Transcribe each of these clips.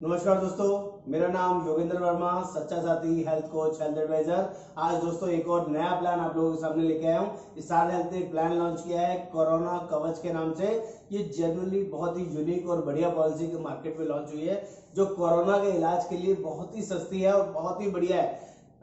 नमस्कार दोस्तों, मेरा नाम योगेंद्र वर्मा, सच्चा साथी, हेल्थ कोच, हेल्थ एडवाइजर। आज दोस्तों एक और नया प्लान आप लोगों के सामने लेके आया हूँ। स्टार हेल्थ ने एक प्लान लॉन्च किया है कोरोना कवच के नाम से। ये जनरली बहुत ही यूनिक और बढ़िया पॉलिसी के मार्केट में लॉन्च हुई है, जो कोरोना के इलाज के लिए बहुत ही सस्ती है और बहुत ही बढ़िया है।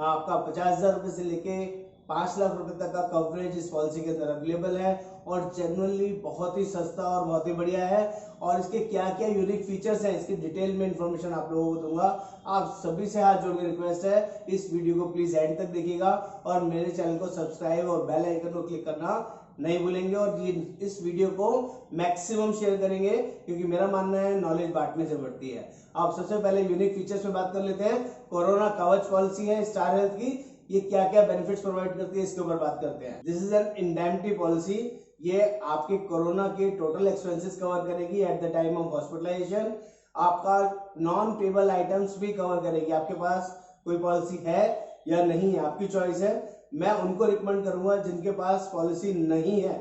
आपका 50,000 रुपए से लेके 5 लाख रुपए तक का कवरेज इस पॉलिसी के अंदर अवेलेबल है और जनरली बहुत ही सस्ता और बहुत ही बढ़िया है। और इसके क्या क्या यूनिक फीचर्स हैं, इसकी डिटेल में इंफॉर्मेशन आप लोगों को दूंगा। आप सभी से हाथ जोड़ के रिक्वेस्ट है, इस वीडियो को प्लीज एंड तक देखिएगा और मेरे चैनल को सब्सक्राइब और बेल आइकन को क्लिक करना नहीं भूलेंगे। और ये इस वीडियो को मैक्सिमम शेयर करेंगे, क्योंकि मेरा मानना है नॉलेज बांटने से बढ़ती है। आप सबसे पहले यूनिक फीचर्स पे बात कर लेते हैं। कोरोना कवच पॉलिसी है स्टार हेल्थ की, ये क्या क्या बेनिफिट्स प्रोवाइड करती है इसके ऊपर बात करते हैं। This is an indemnity policy. ये आपके कोरोना के टोटल एक्सपेंसेस कवर करेगी at the time of hospitalisation. आपका नॉन पेबल आइटम्स भी कवर करेगी। आपके पास कोई पॉलिसी है या नहीं है, आपकी चॉइस है। मैं उनको रिकमेंड करूंगा जिनके पास पॉलिसी नहीं है,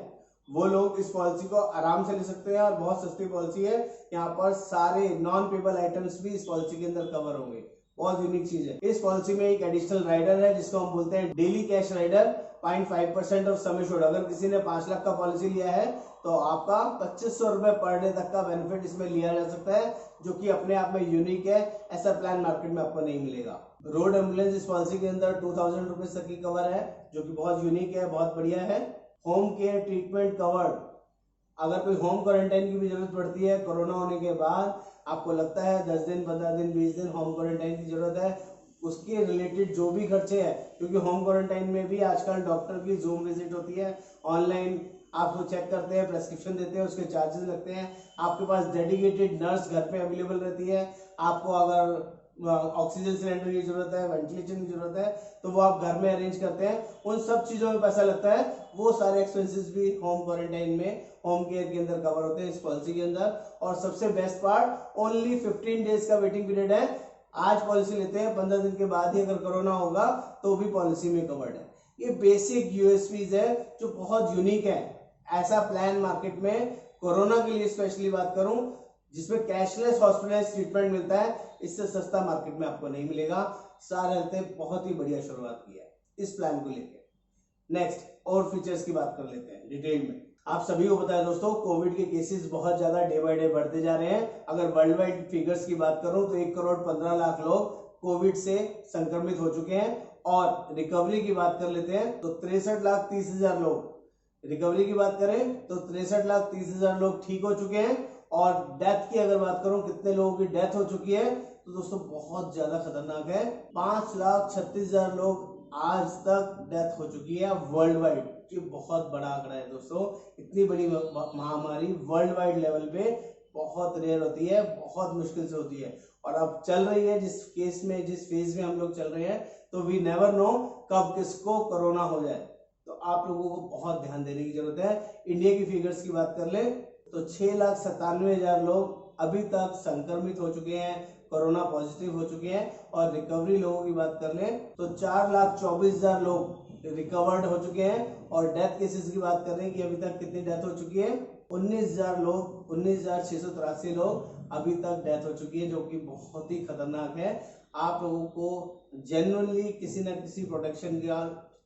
वो लोग इस पॉलिसी को आराम से ले सकते हैं और बहुत सस्ती पॉलिसी है। यहाँ पर सारे नॉन पेबल आइटम्स भी इस पॉलिसी के अंदर कवर होंगे। बहुत यूनिक चीज है। इस पॉलिसी में एक एडिशनल राइडर है जिसको हम बोलते हैं daily cash rider. 0.5% of sum assured. अगर किसी ने 5 लाख का पॉलिसी लिया है तो आपका 2500 रुपए पर डे तक का बेनिफिट इसमें लिया जा सकता है, जो कि अपने आप में यूनिक है। ऐसा प्लान मार्केट में आपको नहीं मिलेगा। रोड एम्बुलेंस इस पॉलिसी के अंदर 2000 रुपीज तक की कवर है, जो कि बहुत यूनिक है, बहुत बढ़िया है। Home care treatment covered. अगर कोई होम क्वारंटाइन की भी जरूरत पड़ती है कोरोना होने के बाद, आपको लगता है 10 दिन 15 दिन 20 दिन होम क्वारंटाइन की जरूरत है, उसके रिलेटेड जो भी खर्चे हैं, क्योंकि होम क्वारंटाइन में भी आजकल डॉक्टर की जूम विजिट होती है, ऑनलाइन आपको चेक करते हैं, प्रेस्क्रिप्शन देते हैं, उसके चार्जेस लगते हैं। आपके पास डेडिकेटेड नर्स घर पे अवेलेबल रहती है। आपको अगर ऑक्सीजन सिलेंडर की जरूरत है, वेंटिलेशन की जरूरत है, तो वो आप घर में अरेंज करते हैं। उन सब चीजों में पैसा लगता है। वो सारे एक्सपेंसेस भी होम क्वारंटाइन में, होम केयर के अंदर कवर होते हैं इस पॉलिसी के अंदर। और सबसे बेस्ट पार्ट, ओनली 15 डेज का वेटिंग पीरियड है। आज पॉलिसी लेते हैं, 15 दिन के बाद ही अगर कोरोना होगा तो भी पॉलिसी में कवर्ड है। ये बेसिक यूएसपीज है जो बहुत यूनिक है। ऐसा प्लान मार्केट में कोरोना के लिए स्पेशली बात करूं, जिसमें कैशलेस हॉस्पिटलाइज ट्रीटमेंट मिलता है, इससे सस्ता मार्केट में आपको नहीं मिलेगा। स्टार हेल्थ ने बहुत ही बढ़िया शुरुआत की है इस प्लान को लेकर। नेक्स्ट और फीचर्स की बात कर लेते हैं डिटेल में। आप सभी को पता है दोस्तों, कोविड के केसेस बहुत ज्यादा डे बाय डे बढ़ते जा रहे हैं। अगर वर्ल्ड वाइड फिगर्स की बात करूं तो 1,15,00,000 लोग कोविड से संक्रमित हो चुके हैं। और रिकवरी की बात कर लेते हैं तो 63,30,000 लोग, रिकवरी की बात करें तो 63,30,000 लोग ठीक हो चुके हैं। और डेथ की अगर बात करूं, कितने लोगों की डेथ हो चुकी है, तो दोस्तों बहुत ज्यादा खतरनाक है। 5,36,000 लोग आज तक डेथ हो चुकी है वर्ल्ड वाइड। ये बहुत बड़ा आंकड़ा है दोस्तों। इतनी बड़ी महामारी वर्ल्ड वाइड लेवल पे बहुत रेयर होती है, बहुत मुश्किल से होती है। और अब चल रही है जिस केस में, जिस फेज में हम लोग चल रहे हैं, तो वी नेवर नो कब किसको कोरोना हो जाए। तो आप लोगों को बहुत ध्यान देने की जरूरत है। इंडिया की फिगर्स की बात कर ले तो 6,97,000 लोग अभी तक संक्रमित हो चुके हैं, कोरोना पॉजिटिव हो चुके हैं। और रिकवरी लोगों की बात कर ले तो 4,24,000 लोग रिकवर्ड हो चुके हैं। और डेथ केसेस की बात कर रहे हैं कि अभी तक कितनी डेथ हो चुकी है, 19,000 लोग, 19,683 लोग अभी तक डेथ हो चुकी है, जो कि बहुत ही खतरनाक है। आप लोगों को जेन्युइनली किसी न किसी प्रोटेक्शन की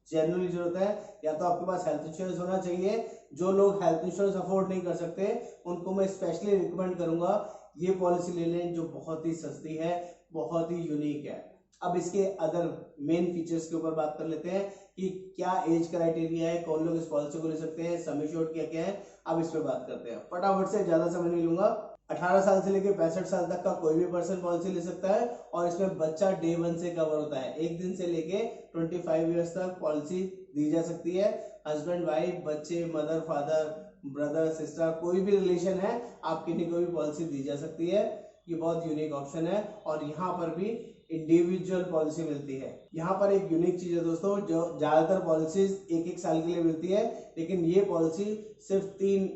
जेन्युइनली जरूरत है। या तो आपके पास हेल्थ इंश्योरेंस होना चाहिए। जो लोग हेल्थ इंश्योरेंस अफोर्ड नहीं कर सकते, उनको मैं स्पेशली रिकमेंड करूंगा ये पॉलिसी ले लें, जो बहुत ही सस्ती है, बहुत ही यूनिक है। अब इसके अदर मेन फीचर्स के ऊपर बात कर लेते हैं कि क्या एज क्राइटेरिया है, कौन लोग इस पॉलिसी को ले सकते हैं, सम एश्योर्ड क्या क्या है। अब इस पे बात करते हैं फटाफट से, ज्यादा समय नहीं लूंगा। 18 साल से लेकर 65 साल तक का कोई भी पर्सन पॉलिसी ले सकता है। और इसमें बच्चा डे 1 से कवर होता है। 1 दिन से लेके 25 ईयर्स तक पॉलिसी दी जा सकती है। हस्बैंड वाइफ, बच्चे, मदर फादर, ब्रदर सिस्टर, कोई भी रिलेशन है, आपकी नहीं कोई भी पॉलिसी दी जा सकती है। ये बहुत यूनिक ऑप्शन है। और यहाँ पर भी इंडिविजुअल पॉलिसी मिलती है। यहाँ पर एक यूनिक चीज है दोस्तों, जो ज्यादातर पॉलिसीज 1-1 साल के लिए मिलती है, लेकिन ये पॉलिसी सिर्फ 3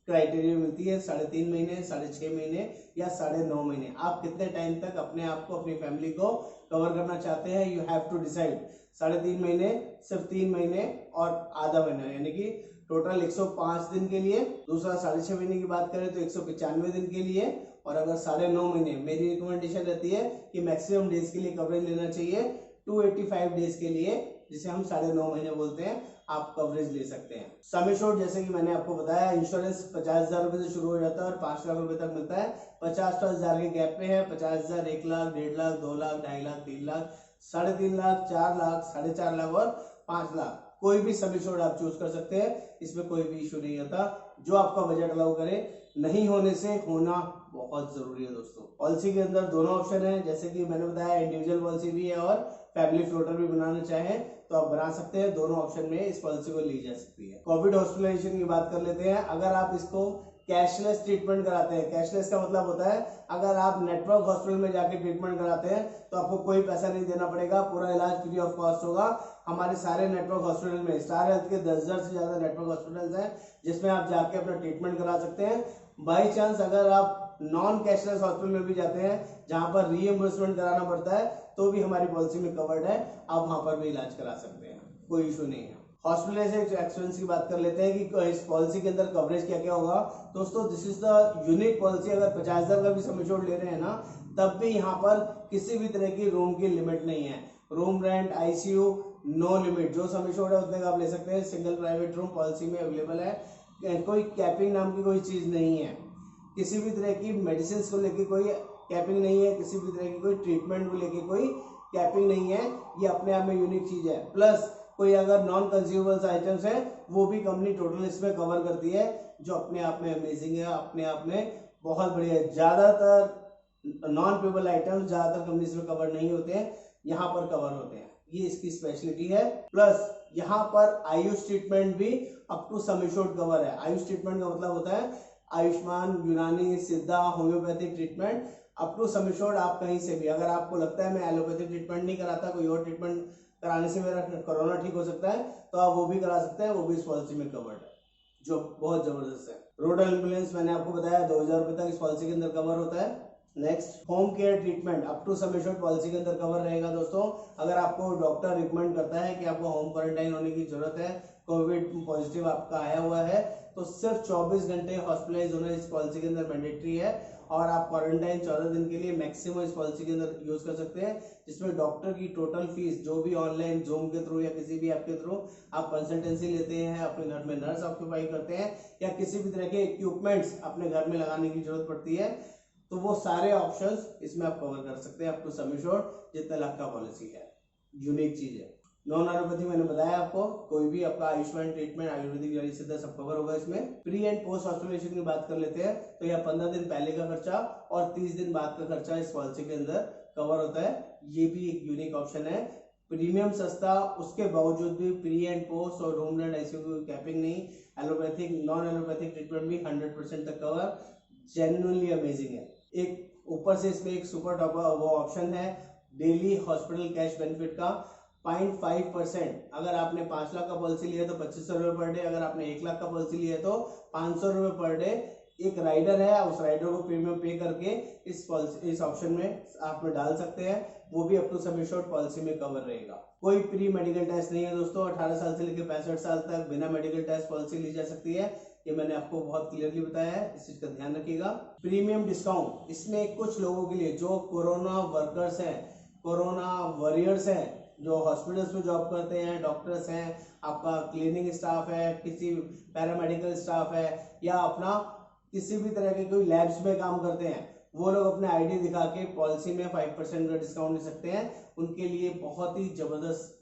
क्राइटेरिया मिलती है। 3.5 महीने, 6.5 महीने या 9.5 महीने। आप कितने टाइम तक अपने आप को, अपनी फैमिली को कवर करना चाहते हैं, यू हैव टू डिसाइड। 3.5 महीने, सिर्फ 3 महीने और आधा महीना, यानी कि टोटल 105 दिन के लिए। दूसरा 6.5 महीने की बात करें तो 195 दिन के लिए। और अगर 9.5 महीने, मेरी रिकमेंडेशन रहती है कि मैक्सिमम डेज के लिए कवरेज लेना चाहिए 285 डेज के लिए, जिसे हम 9.5 महीने बोलते हैं, आप कवरेज ले सकते हैं। सम एश्योर्ड जैसे कि मैंने आपको बताया, इंश्योरेंस 50,000 रुपए से शुरू हो जाता है और 5 लाख रुपए तक मिलता है। 50,000 के गैप पे है 50,000, 1 लाख, 1.5 लाख, 2 लाख, 2.5 लाख, 3 लाख, 3.5 लाख, 4 लाख, 4.5 लाख और 5 लाख। कोई भी सम एश्योर्ड आप चूज कर सकते हैं, इसमें कोई भी इशू नहीं होता, जो आपका बजट अलाउ करे। नहीं होने से होना बहुत जरूरी है दोस्तों। पॉलिसी के अंदर दोनों ऑप्शन है, जैसे कि मैंने बताया इंडिविजुअल पॉलिसी भी है और फैमिली फ्लोटर भी बनाना चाहें तो आप बना सकते हैं। दोनों ऑप्शन में इस पॉलिसी को ली जा सकती है। कोविड हॉस्पिटलाइजेशन की बात कर लेते हैं। अगर आप इसको कैशलेस ट्रीटमेंट कराते हैं, कैशलेस का मतलब होता है अगर आप नेटवर्क हॉस्पिटल में जाके ट्रीटमेंट कराते हैं तो आपको कोई पैसा नहीं देना पड़ेगा, पूरा इलाज फ्री ऑफ कॉस्ट होगा। हमारे सारे नेटवर्क हॉस्पिटल में, स्टार हेल्थ के 10,000 से ज्यादा नेटवर्क हॉस्पिटल्स हैं जिसमें आप जाके अपना ट्रीटमेंट करा सकते हैं। बाई चांस अगर आप नॉन कैशलेस हॉस्पिटल में भी जाते हैं जहां पर रीएम्बर्समेंट कराना पड़ता है तो भी हमारी पॉलिसी में कवर्ड है, आप वहां पर भी इलाज करा सकते हैं, कोई इशू नहीं है। हॉस्पिटलाइजेशन एक्सपेंस की बात कर लेते हैं कि इस पॉलिसी के अंदर कवरेज क्या क्या होगा। दोस्तों this is the unique policy. अगर 50,000 का भी सम एश्योर्ड ले रहे हैं ना, तब भी यहाँ पर किसी भी तरह की रूम की लिमिट नहीं है। Room rent, ICU, no limit, जो सम एश्योर्ड है उतने का आप ले सकते हैं। सिंगल प्राइवेट रूम पॉलिसी में अवेलेबल है। कोई कैपिंग नाम की कोई चीज नहीं है। किसी भी तरह की मेडिसिन को लेके कोई कैपिंग नहीं है, किसी भी तरह की कोई ट्रीटमेंट को लेके कोई कैपिंग नहीं है। ये अपने आप में यूनिक चीज है। प्लस कोई अगर नॉन कंज्यूमेबल्स आइटम्स है वो भी कंपनी टोटल इसमें कवर करती है, जो अपने आप में अमेजिंग है, अपने आप में बहुत बढ़िया है। ज्यादातर नॉन पेबल आइटम्स ज्यादातर कंपनी इसमें कवर नहीं होते हैं, यहाँ पर कवर होते हैं, ये इसकी स्पेशलिटी है। प्लस यहाँ पर आयुष ट्रीटमेंट भी up to sum assured cover है। आयुष ट्रीटमेंट का मतलब होता है Ayushman, Unani, Siddha, homeopathic treatment up to sum assured. आप कहीं से भी, अगर आपको लगता है मैं एलोपैथिक ट्रीटमेंट नहीं कराता, कोई और ट्रीटमेंट कराने से मेरा कोरोना ठीक हो सकता है, तो आप वो भी करा सकते हैं, वो भी इस पॉलिसी में कवर्ड है, जो बहुत जबरदस्त है। रोड एम्बुलेंस मैंने आपको बताया 2,000 रुपए तक इस पॉलिसी के अंदर कवर होता है। Next, home care treatment up to sum assured policy के अंदर कवर रहेगा दोस्तों। अगर आपको डॉक्टर रिकमेंड करता है कि आपको होम क्वारंटाइन होने की जरूरत है, कोविड पॉजिटिव आपका आया हुआ है, तो सिर्फ 24 घंटे हॉस्पिटलाइज होना इस पॉलिसी के अंदर मैंडेटरी है और आप क्वारंटाइन 14 दिन के लिए मैक्सिमम इस पॉलिसी के अंदर यूज कर सकते हैं, जिसमें डॉक्टर की टोटल फीस जो भी ऑनलाइन जूम के थ्रू या किसी भी ऐप के थ्रू आप कंसल्टेंसी लेते हैं, अपने घर में नर्स ऑक्यूपाई करते हैं या किसी भी तरह के इक्विपमेंट्स अपने घर में लगाने की जरूरत पड़ती है, तो वो सारे ऑप्शंस इसमें आप कवर कर सकते हैं अप टू सम एश्योर्ड। जितने लाख का पॉलिसी है, यूनिक चीज है। नॉन एलोपैथी मैंने बताया आपको, कोई भी आपका आयुष्मान ट्रीटमेंट, आयुर्वेदिक जड़ी सिद्धा सब कवर होगा इसमें। प्री एंड पोस्ट हॉस्पिटलाइजेशन की बात कर लेते हैं तो यह 15 दिन पहले का खर्चा और 30 दिन बाद का खर्चा इस पॉलिसी के अंदर कवर होता है। ये भी एक यूनिक ऑप्शन है। प्रीमियम सस्ता, उसके बावजूद भी प्री एंड पोस्ट और रूम रेंट आईसीयू की कैपिंग नहीं। एलोपैथिक, नॉन एलोपैथिक ट्रीटमेंट भी 100% तक कवर, जेन्युइनली अमेजिंग है। एक ऊपर से इसमें एक सुपर टॉप वो ऑप्शन है डेली हॉस्पिटल कैश बेनिफिट का 0.5%। अगर आपने 5 लाख का पॉलिसी लिया तो 2500 रुपए पर डे, अगर आपने 1 लाख का पॉलिसी लिया तो 500 रुपए पर डे। एक राइडर है, उस राइडर को प्रीमियम पे करके इस ऑप्शन में आप में डाल सकते हैं, वो भी up to sum assured policy में कवर रहेगा। कोई प्री मेडिकल टेस्ट नहीं है दोस्तों। 18 साल से लेकर 65 साल तक बिना मेडिकल टेस्ट पॉलिसी ली जा सकती है, ये मैंने आपको बहुत क्लियरली बताया है, इस चीज का ध्यान रखिएगा। प्रीमियम डिस्काउंट, इसमें कुछ लोगों के लिए जो कोरोना वर्कर्स हैं, कोरोना वॉरियर्स हैं, जो हॉस्पिटल्स में जॉब करते हैं, डॉक्टर्स हैं, आपका क्लीनिंग स्टाफ है, किसी पैरामेडिकल स्टाफ है या अपना किसी भी तरह के कोई लैब्स में काम करते हैं, वो लोग अपने आईडी दिखा के पॉलिसी में 5% का डिस्काउंट ले सकते हैं। उनके लिए बहुत ही जबरदस्त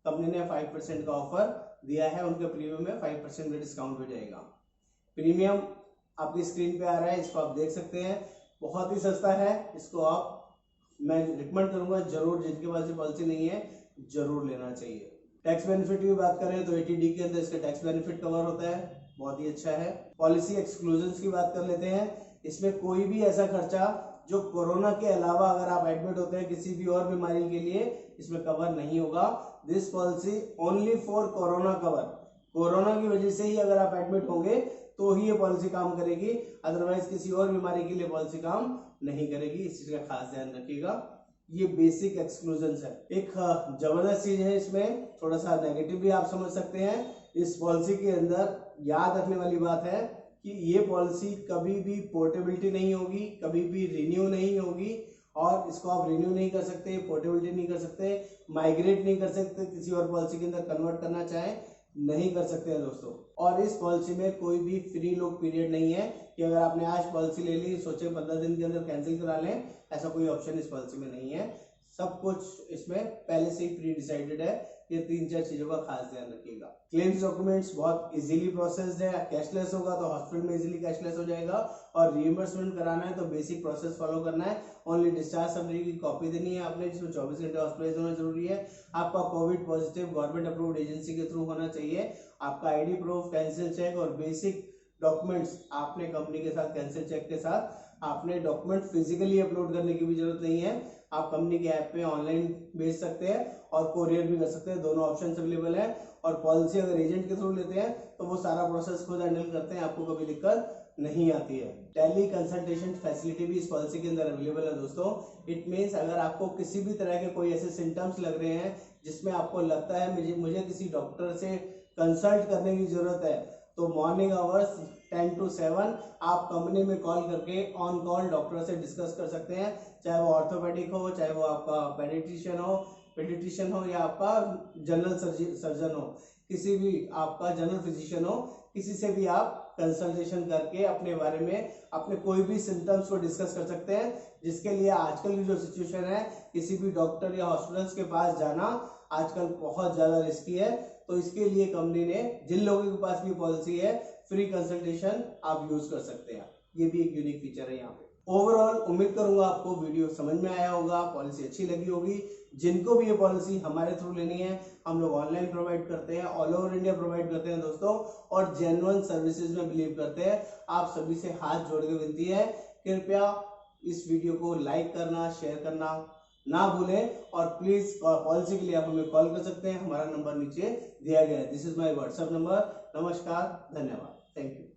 कंपनी ने 5% का ऑफर दिया है, उनके प्रीमियम में 5% का डिस्काउंट हो जाएगा। प्रीमियम आपकी स्क्रीन पे आ रहा है, इसको आप देख सकते हैं, बहुत ही सस्ता है। इसको आप, मैं रिकमेंड करूंगा जरूर, जिनके पास ये पॉलिसी नहीं है जरूर लेना चाहिए। टैक्स बेनिफिट की बात करें तो 80D के अंदर इसका टैक्स बेनिफिट कवर होता है, बहुत ही अच्छा है। पॉलिसी एक्सक्लूजन्स की बात कर लेते हैं। इसमें कोई भी ऐसा खर्चा जो कोरोना के अलावा अगर आप एडमिट होते हैं किसी भी और बीमारी के लिए, इसमें कवर नहीं होगा। This policy only for corona cover. Corona की वजह से ही अगर आप एडमिट होंगे तो ही ये पॉलिसी काम करेगी, अदरवाइज किसी और बीमारी के लिए पॉलिसी काम नहीं करेगी, इस चीज का खास ध्यान रखिएगा। ये बेसिक एक्सक्लूजन्स है। एक जबरदस्त चीज है इसमें, थोड़ा सा नेगेटिव भी आप समझ सकते हैं। इस पॉलिसी के अंदर याद रखने वाली बात है, कि ये पॉलिसी कभी भी पोर्टेबिलिटी नहीं होगी, कभी भी रिन्यू नहीं होगी, और इसको आप रिन्यू नहीं कर सकते, पोर्टेबिलिटी नहीं कर सकते, माइग्रेट नहीं कर सकते, किसी और पॉलिसी के अंदर कन्वर्ट करना चाहें नहीं कर सकते हैं दोस्तों। और इस पॉलिसी में कोई भी फ्री लॉक पीरियड नहीं है कि अगर आपने आज पॉलिसी ले ली सोचे 15 दिन के अंदर कैंसिल करा लें, ऐसा कोई ऑप्शन इस पॉलिसी में नहीं है। सब कुछ इसमें पहले से ही प्री डिसाइडेड है। ये 3-4 चीजों का खास ध्यान रखिएगा। क्लेम्स डॉक्यूमेंट्स बहुत इजीली प्रोसेस्ड है। कैशलेस होगा तो हॉस्पिटल में इजीली कैशलेस हो जाएगा, और रीइंबर्समेंट कराना है तो बेसिक प्रोसेस फॉलो करना है। ओनली डिस्चार्ज समरी की कॉपी देनी है आपने, जिसमें 24 घंटे हॉस्पिटलाइज होना जरूरी है। आपका Covid positive government approved agency के थ्रू होना चाहिए। आपका आईडी प्रूफ, कैंसिल चेक और बेसिक डॉक्यूमेंट्स आपने कंपनी के साथ कैंसिल चेक के साथ आपने डॉक्यूमेंट फिजिकली अपलोड करने की भी जरूरत नहीं है। आप कंपनी के ऐप पे ऑनलाइन भेज सकते हैं और कोरियर भी कर सकते हैं, दोनों ऑप्शन अवेलेबल है। और पॉलिसी अगर एजेंट के थ्रू लेते हैं तो वो सारा प्रोसेस खुद हैंडल करते हैं, आपको कभी दिक्कत नहीं आती है। टेली कंसल्टेशन फैसिलिटी भी इस पॉलिसी के अंदर अवेलेबल है दोस्तों। इट मीन्स अगर आपको किसी भी तरह के कोई ऐसे सिम्टम्स लग रहे हैं जिसमें आपको लगता है मुझे किसी डॉक्टर से कंसल्ट करने की जरूरत है, तो मॉर्निंग आवर्स 10 to 7 आप कंपनी में कॉल करके ऑन कॉल डॉक्टर से डिस्कस कर सकते हैं, चाहे वो ऑर्थोपेडिक हो, चाहे वो आपका पेडिट्रिशियन हो या आपका जनरल सर्जन हो, किसी भी आपका जनरल फिजिशियन हो, किसी से भी आप कंसल्टेशन करके अपने बारे में अपने कोई भी सिम्टम्स को डिस्कस कर सकते हैं। जिसके लिए आजकल की जो सिचुएशन है, किसी भी डॉक्टर या हॉस्पिटल्स के पास जाना आजकल बहुत ज्यादा रिस्की है। तो इसके लिए कंपनी ने जिन लोगों के पास भी पॉलिसी है, फ्री कंसल्टेशन आप यूज कर सकते हैं। ये भी एक यूनिक फीचर है यहाँ पे। ओवरऑल उम्मीद करूंगा आपको वीडियो समझ में आया होगा, पॉलिसी अच्छी लगी होगी। जिनको भी ये पॉलिसी हमारे थ्रू लेनी है, हम लोग ऑनलाइन प्रोवाइड करते हैं, ऑल ओवर इंडिया प्रोवाइड करते हैं दोस्तों, और जेन्युइन सर्विसेज में बिलीव करते हैं। आप सभी से हाथ जोड़ के विनती है, कृपया इस वीडियो को लाइक करना, शेयर करना ना भूलें, और प्लीज पॉलिसी के लिए आप हमें कॉल कर सकते हैं। हमारा नंबर नीचे दिया गया है। This is my WhatsApp number. नमस्कार, धन्यवाद, थैंक यू।